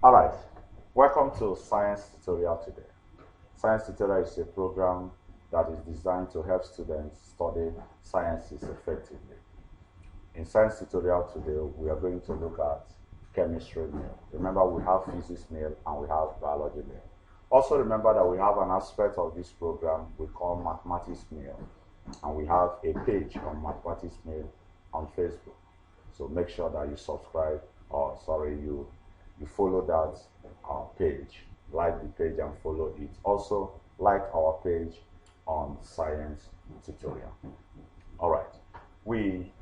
All right, welcome to Science Tutorial today. Science Tutorial is a program that is designed to help students study sciences effectively. In Science Tutorial today, we are going to look at chemistry meal. Remember, we have physics meal and we have biology meal. Also remember that we have an aspect of this program we call mathematics meal, and we have a page on mathematics meal on Facebook. So make sure that you subscribe, you follow that page, like the page and follow it. Also like our page on Science Tutorial. All right, we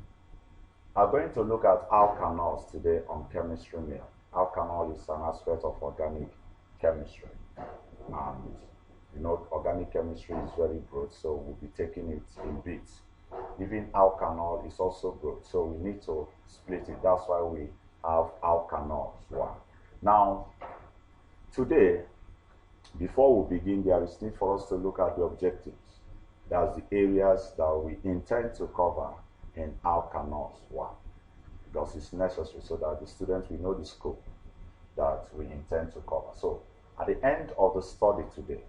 are going to look at alkanols today on chemistry meal. Alkanol is an aspect of organic chemistry, and you know organic chemistry is very broad, so we'll be taking it in bits. Even alkanol is also broad, so we need to split it. That's why we have alkanols. One. Now, today, before we begin, there is need for us to look at the objectives. That's the areas that we intend to cover in alkanols. One, because it's necessary so that the students will know the scope that we intend to cover. So, at the end of the study today,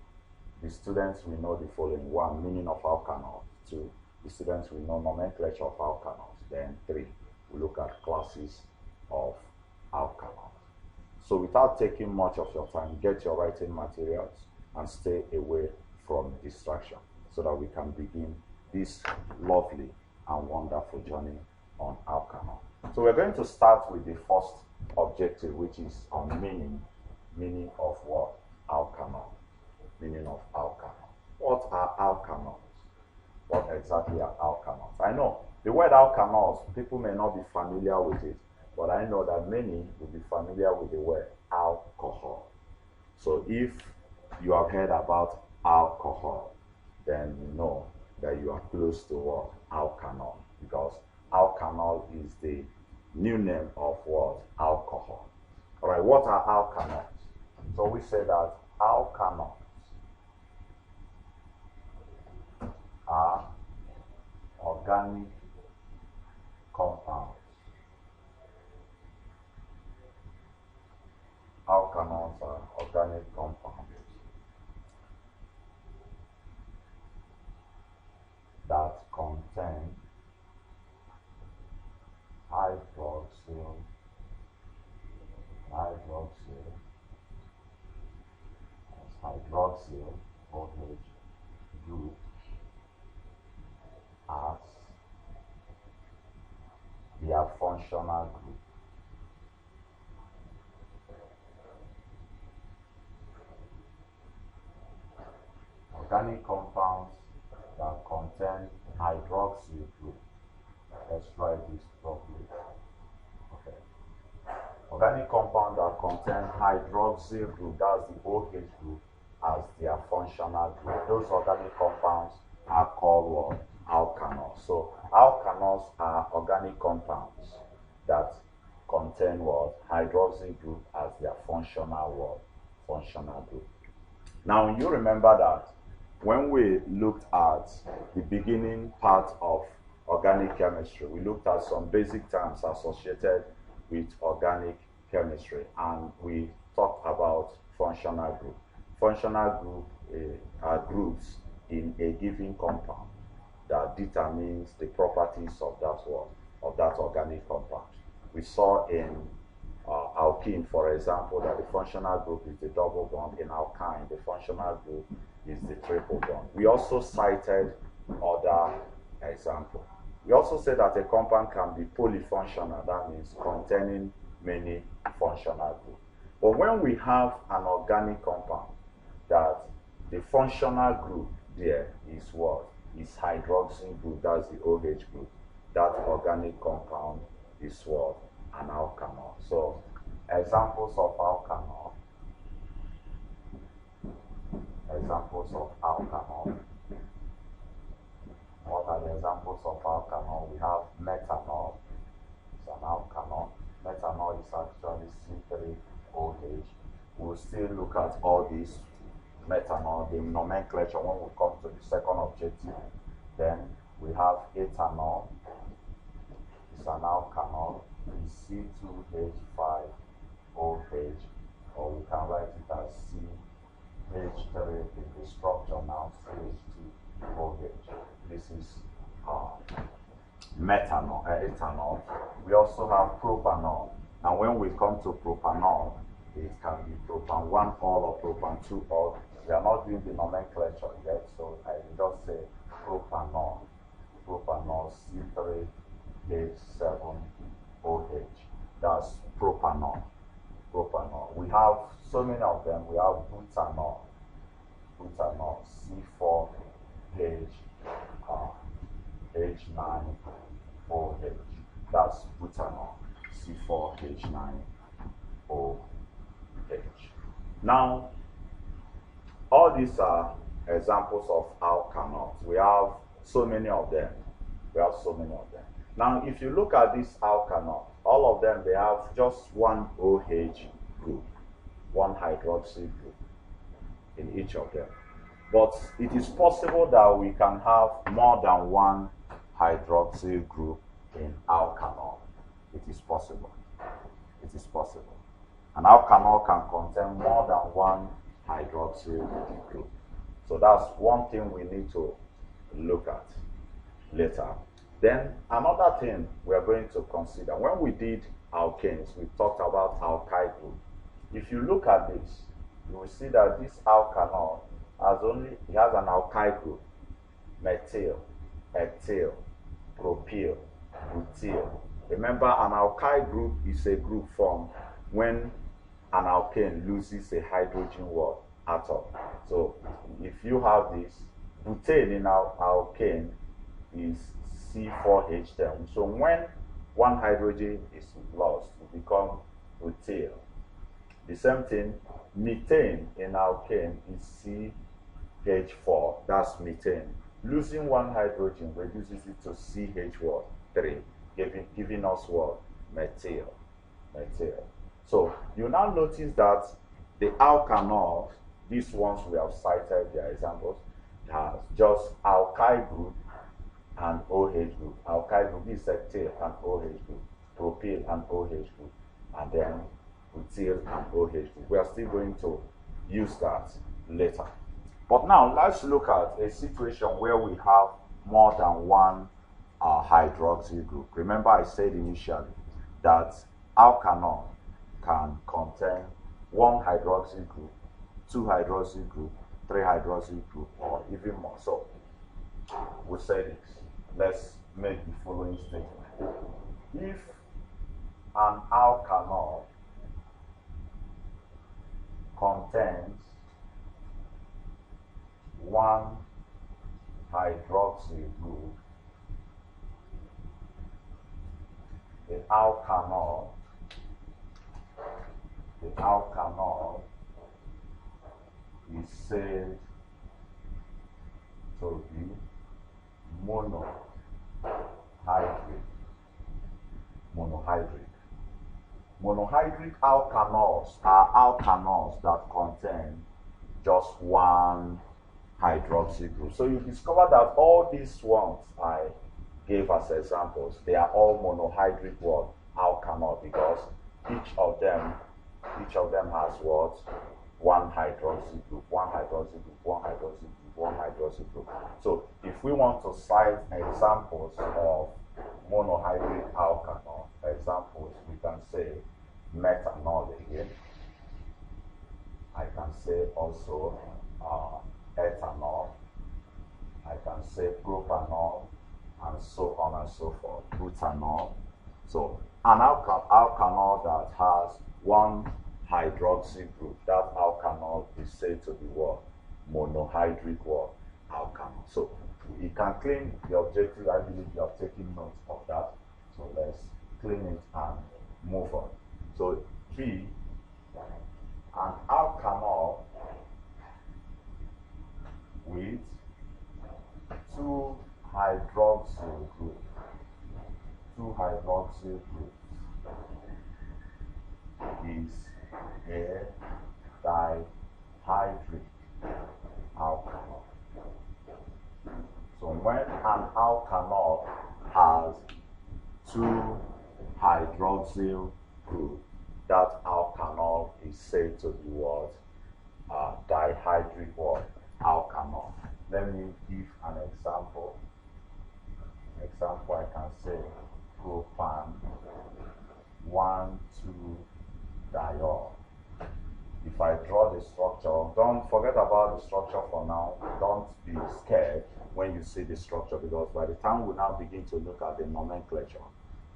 the students will know the following: one, meaning of alkanol; two, the students will know nomenclature of alkanols; then three, we look at classes of alkanols. So without taking much of your time, get your writing materials and stay away from distraction so that we can begin this lovely and wonderful journey on alkanol. So we're going to start with the first objective, which is on meaning of what? Alkanol. Meaning of alkanol. What are alkanols? What exactly are alkanols? I know the word alkanols, people may not be familiar with it, but I know that many will be familiar with the word alcohol. So if you have heard about alcohol, then you know that you are close to what? Alkanol, because alkanol is the new name of what? Alcohol. All right, what are alkanols? So we say that alkanols are organic compounds. Alkanols are organic compounds that contain hydroxyl OH group as their functional group. Organic compounds that contain hydroxyl group. Let's write this properly. Okay. Organic compound that contain hydroxyl group, that's the OH group, as their functional group. Those organic compounds are called what? Alkanols. So alkanols are organic compounds that contain what? Hydroxyl group as their functional what? Functional group. Now you remember that when we looked at the beginning part of organic chemistry, we looked at some basic terms associated with organic chemistry, and we talked about functional group. Functional group are groups in a given compound that determines the properties of that organic compound. We saw in alkene, for example, that the functional group is the double bond. In alkyne, the functional group is the triple bond. We also cited other examples. We also said that a compound can be polyfunctional, that means containing many functional groups. But when we have an organic compound, that the functional group there is what? Is hydroxyl group, that's the OH group. That organic compound is what? An alkanol. So examples of alkanol. Examples of alkanol. What are the examples of alkanol? We have methanol. It's an alkanol. Methanol is actually C3OH. We'll still look at all these methanol, the nomenclature, when we come to the second objective. Then we have ethanol. It's an alkanol. It's C2H5OH. or we can write it as CH3 in the structure now, CH2OH. This is methanol, ethanol. We also have propanol. And when we come to propanol, it can be propan 1 ol or propan 2 ol. We are not doing the nomenclature yet, so I will just say propanol. Propanol C3H7OH. That's propanol. Propanol. We have so many of them. We have butanol. Butanol C4H9OH. That's butanol C4H9OH. Now, all these are examples of alkanols. We have so many of them. Now, if you look at this alkanol, all of them, they have just one OH group, one hydroxyl group in each of them. But it is possible that we can have more than one hydroxyl group in alkanol. It is possible. An alkanol can contain more than one hydroxyl group. So that's one thing we need to look at later. Then another thing we are going to consider, when we did alkanes, we talked about alkyl group. If you look at this, you will see that this alkanol has an alkyl group: methyl, ethyl, propyl, butyl. Remember, an alkyl group is a group formed when an alkane loses a hydrogen atom. So if you have this, butane in our alkane is C4H10. So when one hydrogen is lost, it becomes butyl. The same thing, methane in alkane is CH4. That's methane. Losing one hydrogen reduces it to CH3, giving us what? Methyl. So you now notice that the alkanols, these ones we have cited their examples, has just alkyl group and OH group. Alkyl group is ethyl and OH group, propyl and OH group, and then butyl and OH group. We are still going to use that later. But now let's look at a situation where we have more than one hydroxyl group. Remember, I said initially that alkanol can contain one hydroxyl group, two hydroxyl group, three hydroxyl group, or even more. So we'll say this. Let's make the following statement. If an alkanol contains one hydroxyl group, the alkanol is said to be monohydric. Monohydric alkanols are alkanols that contain just one hydroxyl group. So you discover that all these ones I gave as examples, they are all monohydric alkanol, because each of them has what? One hydroxyl group, one hydroxyl group, one hydroxyl group, one hydroxyl group. So if we want to cite examples of monohydric alkanol examples, we can say methanol again. I can say also ethanol. I can say propanol, and so on and so forth. Butanol. So an alkanol that has one hydroxyl group, that alkanol is said to be what? Monohydric alkanol. So you can claim the objective. I believe you have taken note of that. So let's clean it and move on. So B, an alkanol with two hydroxyl groups is a dihydric alkanol. So when an alkanol has two hydroxyl groups, that alkanol is said to be what? Dihydric what? Alkanol. Let me give an example. I can say propan 1,2-diol. If I draw the structure, don't forget about the structure for now. Don't be scared when you see the structure, because by the time we now begin to look at the nomenclature,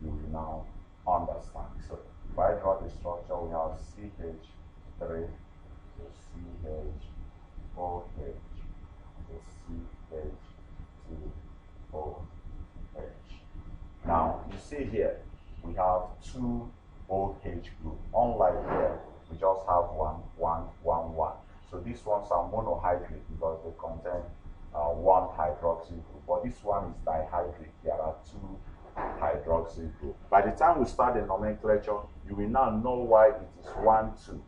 you will now understand. So if I draw the structure, we have CH3 to CHOH to CH2OH. Now you see here we have two OH group. Unlike here, we just have one. So these ones are monohydrate because they contain one hydroxyl group. But this one is dihydric. There are two hydroxyl group. By the time we start the nomenclature, you will now know why it is 1, 2,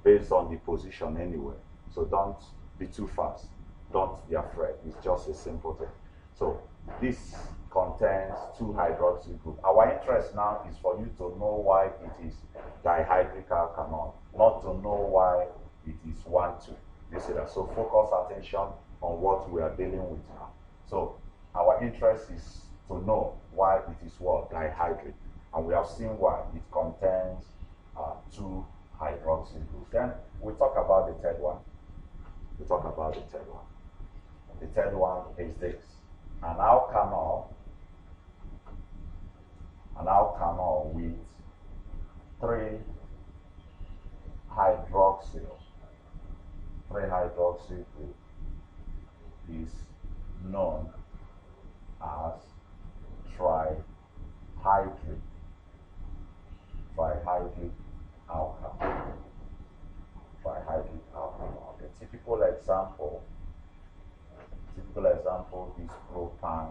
based on the position anyway. So don't be too fast. Don't be afraid. It's just a simple thing. So this contains two hydroxyl group. Our interest now is for you to know why it is dihydric alkanol, not to know why it is 1, 2. You see that? So focus attention on what we are dealing with now. So our interest is to know why it is what? Dihydric. And we have seen why it contains two hydroxyl groups. Then we talk about the third one. The third one is this. An alkanol with 3 hydroxyl group is known as trihydric alkanol. The typical example is propan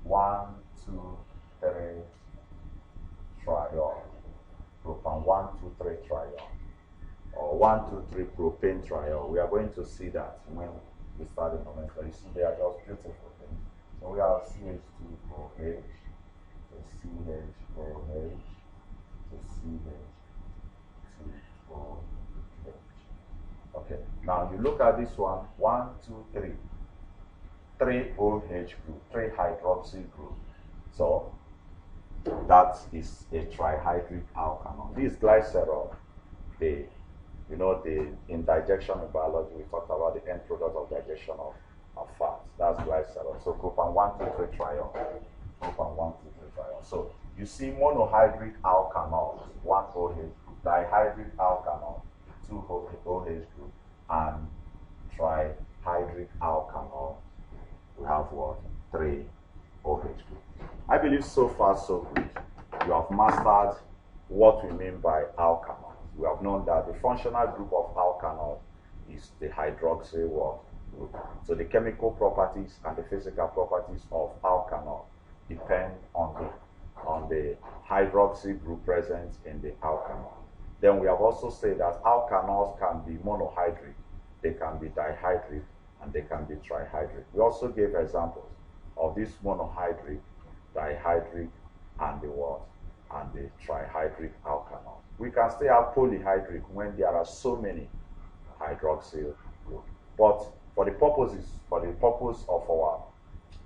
1,2,3-triol. Propan 1,2,3-triol, or 1,2,3-propane-triol. We are going to see that when we start the nomenclature. You see, they are just beautiful things. So we have CH2OH to CHOH to CH2OH. Okay, now you look at this one, 1, 2, 3. 3 OH group, 3 hydroxyl group. So that is a trihydric alkanol. This glycerol, in digestion in biology, we talked about the end product of digestion of fats. That's glycerol. So propan 1,2,3-triol. So you see monohydric alkanols, 1 OH group, dihydric alkanol, 2 OH group, and trihydric alkanol, we have what? 3 OH group. I believe so far so good. You have mastered what we mean by alkanol. We have known that the functional group of alkanol is the hydroxyl group. So the chemical properties and the physical properties of alkanol depend on the hydroxyl group present in the alkanol. Then we have also said that alkanols can be monohydric, they can be dihydric, and they can be trihydric. We also gave examples of this monohydric, dihydric, and the trihydric alkanol. We can still have polyhydric when there are so many hydroxyl groups. But for the purpose of our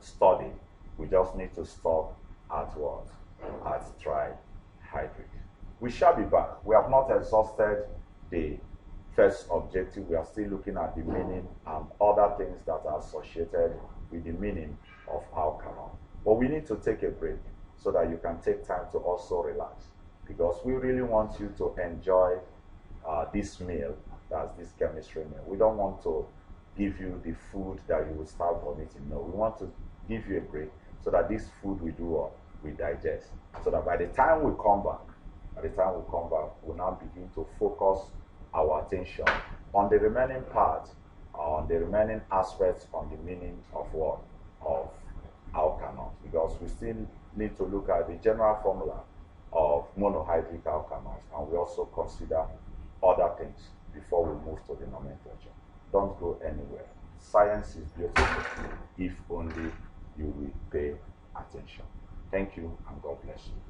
study, we just need to stop at what? At trihydric. We shall be back. We have not exhausted the first objective. We are still looking at the meaning and other things that are associated with the meaning of alkanol. But we need to take a break so that you can take time to also relax, because we really want you to enjoy this meal, that's this chemistry meal. We don't want to give you the food that you will start vomiting. No, we want to give you a break so that this food we digest, so that by the time we come back, we'll now begin to focus our attention on the remaining part, on the remaining aspects, on the meaning of what? Of alkanols, because we still need to look at the general formula of monohydric alkanols, and we also consider other things before we move to the nomenclature. Don't go anywhere. Science is beautiful if only you will pay attention. Thank you, and God bless you.